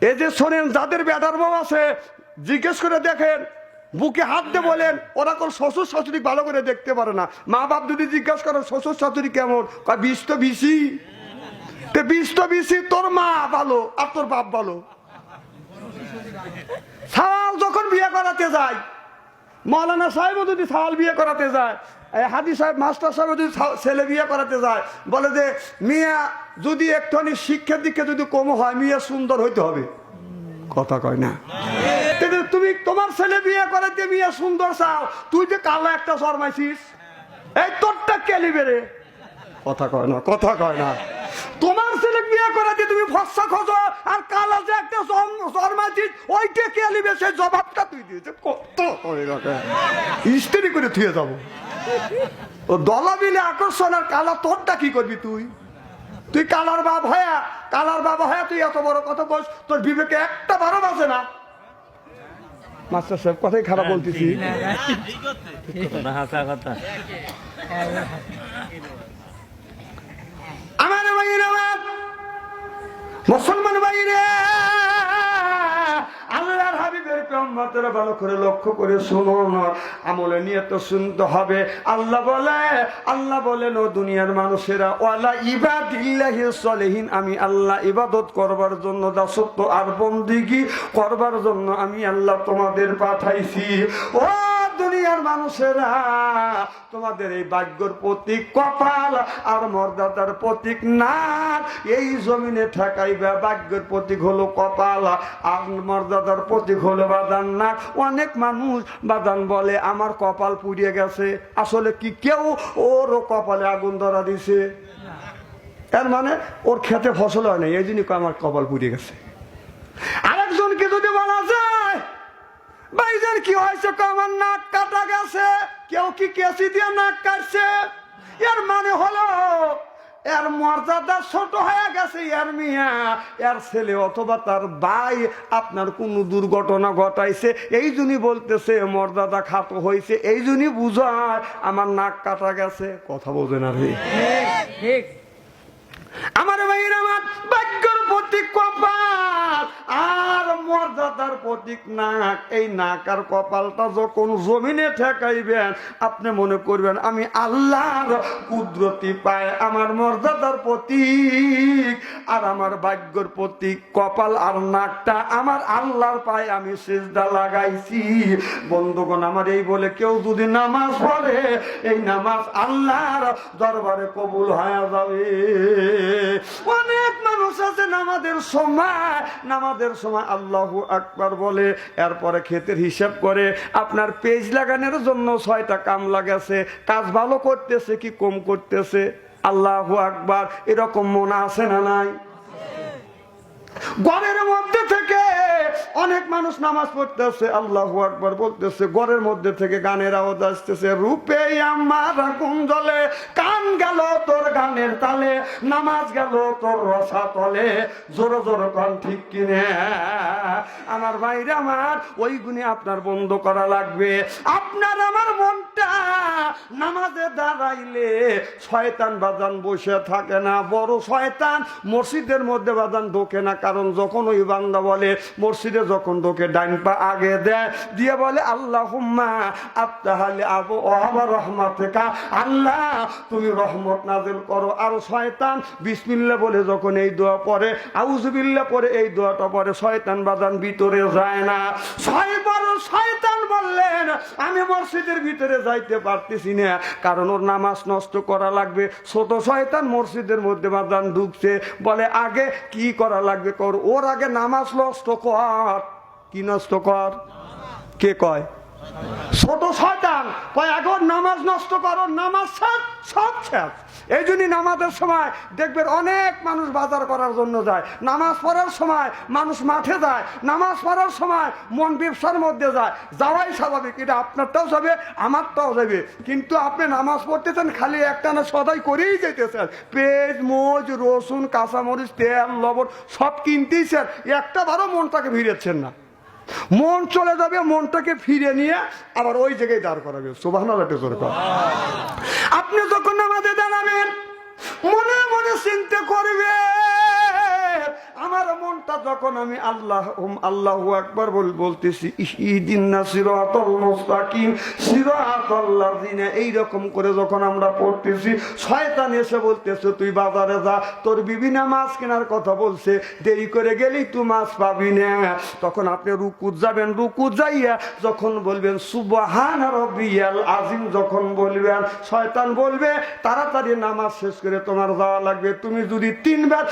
এই যে শোনেন, যাদের বেটার বউ আছে জিজ্ঞেস করে দেখেন, বুকে হাত দিয়ে বলেন, ওরা কোন শ্বশুর শাশুড়ি ভালো করে দেখতে পারে না। মা বাপ যদি জিজ্ঞাসা করো শ্বশুর শাশুড়ি কেমন, কয় 20 তো 20ই। 20 তো 20ই, তোর মা ভালো আর তোর বাপ ভালো। সাওয়াল যখন বিয়ে করাতে যায়, মৌলানা সাহেব যদি সাওয়াল বিয়ে করাতে যায়, হাদি সাহেব মাস্টার সাহেব যদি ছেলে বিয়ে করাতে যায়, বলে যে মিয়া যদি একটুখানি শিক্ষার দিকে যদি কম হয়, মিয়া সুন্দর হইতে হবে। কথা কয় না? তুমি তোমার ছেলে বিয়ে করাতে মিয়া সুন্দর চাও, তুই যে কালো একটা শর্মাইছিস, এই তোরটা কে নিবে রে? কথা কয় না, কথা কয় না। তোমার ছেলে বিয়ে করাতে তুমি ফর্সা খোঁজো, আর কালা যে একটা শর্মাইছিস, ওইটা কে নিবে? সেই জবাবটা তুই দিয়েছে। কত স্ত্রী করে থুয়ে যাবো ও দলা মিলে আকর্ষণ, আর কালা তোরটা কি করবি তুই? তুই কালার বাবা হয়ে তুই এত বড় কথা বলছ, তোর বিবেকে একটা বারো বাজে না? মাস্টার সাহেব কথাই খারাপ বলতেছি। আমার ভাইরা, মুসলমান ভাইরা, আল্লাহর হাবিবের উম্মতেরা ভালো করে লক্ষ্য করে শুনুন, আমলে নিয়ে তো শুনতে হবে। আল্লাহ বলেন, ও দুনিয়ার মানুষেরা, ওয়ালা ইবাদিল্লাহি সলিহিন, আমি আল্লাহ ইবাদত করবার জন্য, দাসত্ব আর বন্দেগী করবার জন্য আমি আল্লাহ তোমাদের পাঠাইছি। ও দুনিয়ার মানুষেরা, তোমাদের এই ভাগ্যর প্রতীক কপাল আর মর্যাদার প্রতীক নাক, এই জমিনে ঠেকাইবে। ভাগ্যের প্রতীক হলো কপাল আর মর্যাদার প্রতীক হলো বাদান নাক। অনেক মানুষ বাদান বলে আমার কপাল পুড়িয়ে গেছে, আসলে কি কেউ ওর কপালে আগুন ধরা দিছে? এর মানে ওর খেতে ফসল হয় না, এই জন্য আমার কপাল পুড়িয়ে গেছে। আরেকজনকে যদি বলা যায় ভাইজান কি হয়েছে, আমার নাক কাটা গেছে, কেউ কি কেসি দিয়ে নাক কাটছে, এর মানে হলো এর মর্যাদা ছোট হয়ে গেছে। এর মিয়া, এর ছেলে অথবা তার ভাই আপনার কোনো দুর্ঘটনা ঘটাইছে, এই জন্যই বলতেছে মর্যাদা খাটো হয়েছে, এই জন্যই বুঝায় আমার নাক কাটা গেছে। কথা বোঝে না রে? আমার ভাইরা, আমার ভাগ্যের প্রতীক কপাল আর মর্যাদার প্রতীক নাক। এই নাক আর কপালটা যখন জমিনে ঠেকাইবেন, আপনি মনে করবেন আমি আল্লাহর কুদরতি পায় আমার মর্যাদার প্রতীক আর আমার ভাগ্যের প্রতীক কপাল আর নাকটা আমার আল্লাহর পায় আমি সিজদা লাগাইছি। বন্ধুগণ আমার, এই বলে কেউ যদি নামাজ পড়ে, এই নামাজ আল্লাহর দরবারে কবুল হয়ে যাবে। অনেক মানুষ আছে নামাজের সময় আল্লাহু আকবার বলে, এরপরে ক্ষেতের হিসাব করে আপনার পেজ লাগানোর জন্য 6টা কাম লাগাছে, কাজ ভালো করতেছে কি কম করতেছে? আল্লাহু আকবার, এরকম মনে আছে না নাই? ঘরের মধ্যে থেকে অনেক মানুষ নামাজ পড়তেছে, আল্লাহু আকবার বলতেছে, ঘরের মধ্যে থেকে গানের আওয়াজ আসতেছে, রূপে আমার আগুন জ্বলে, কান গেল তোর গানের তালে, নামাজ গেল তোর রসা তলে, জোরে জোরে কান ঠিক কিনে। আমার ভাইরা আমার, ওই গুণে আপনার বন্ধ করা লাগবে। আপনার আমার মনটা নামাজে দাঁড়াইলে শয়তান বাজান বসে থাকে না, বড় শয়তান মসজিদের মধ্যে বাজান ঢোকে না। কারণ যখন ওই বান্দা বলে, মসজিদে যখন ঢোকে ডাইন পা আগে দেয়, দিয়ে বলে আল্লাহুম্মা আফতাহালি আবু ওয়াবা রহমাতিকা, আল্লাহ তুমি রহমত নাযিল করো। আর শয়তান বিসমিল্লাহ বলে যখন এই দোয়া পড়ে, আউযুবিল্লাহ পড়ে এই দোয়াটা পড়ে, শয়তান বাজান ভিতরে যায় না। শয়তান বললেন আমি মসজিদের ভিতরে যাইতে পারতেছি না, কারণ ওর নামাজ নষ্ট করা লাগবে। ছোট শয়তান মসজিদের মধ্যে বাজান ঢুকছে, বলে আগে কি করা লাগবে কর, ওর আগে নামাজ নষ্ট কর। কি নষ্ট কর? কে কয়? ছোট শয়তান কয় আগে নামাজ নষ্ট করো, নামাজ সব শেষ। এই জন্যই নামাজের সময় দেখবেন অনেক মানুষ বাজার করার জন্য যায়, নামাজ পড়ার সময় মানুষ মাঠে যায়, নামাজ পড়ার সময় মন ব্যবসার মধ্যে যায়। যাওয়াই স্বাভাবিক, এটা আপনারটাও যাবে আমারটাও যাবে। কিন্তু আপনি নামাজ পড়তেছেন, খালি একটানা সদাই করেই যেতেছেন, পেঁয়াজ মোজ রসুন কাঁচামরিচ তেল লবণ সব কিনতেইছেন, একটা বারও মনটাকে ভিড়েছেন না। মন চলে যাবে, মনটাকে ফিরে নিয়ে আবার ওই জায়গায় দাঁড় করাবে। সুবহানাল্লাহ। আপনি যখন নামাজে দাঁড়াবেন, মনে মনে চিন্তা করবে আমার মনটা যখন আমি আল্লাহু আকবার বলতেছি, ইহদিনা সিরাতাল মুস্তাকিম সিরাতাল লাযিনা, এইরকম করে যখন আমরা পড়তেছি, শয়তান এসে বলতেছে তুই বাজারে যা, তোর বিবি না মাছ কেনার কথা বলছে, দেরি করে গেলি তুই মাছ পাবি না। তখন আপনি রুকু যাবেন, রুকু যাইয়া যখন বলবেন সুবহান রাব্বিয়াল আযীম, যখন বলবেন শয়তান বলবে তাড়াতাড়ি নামাজ শেষ করে তোমার যাওয়া লাগবে। তুমি যদি 3 বার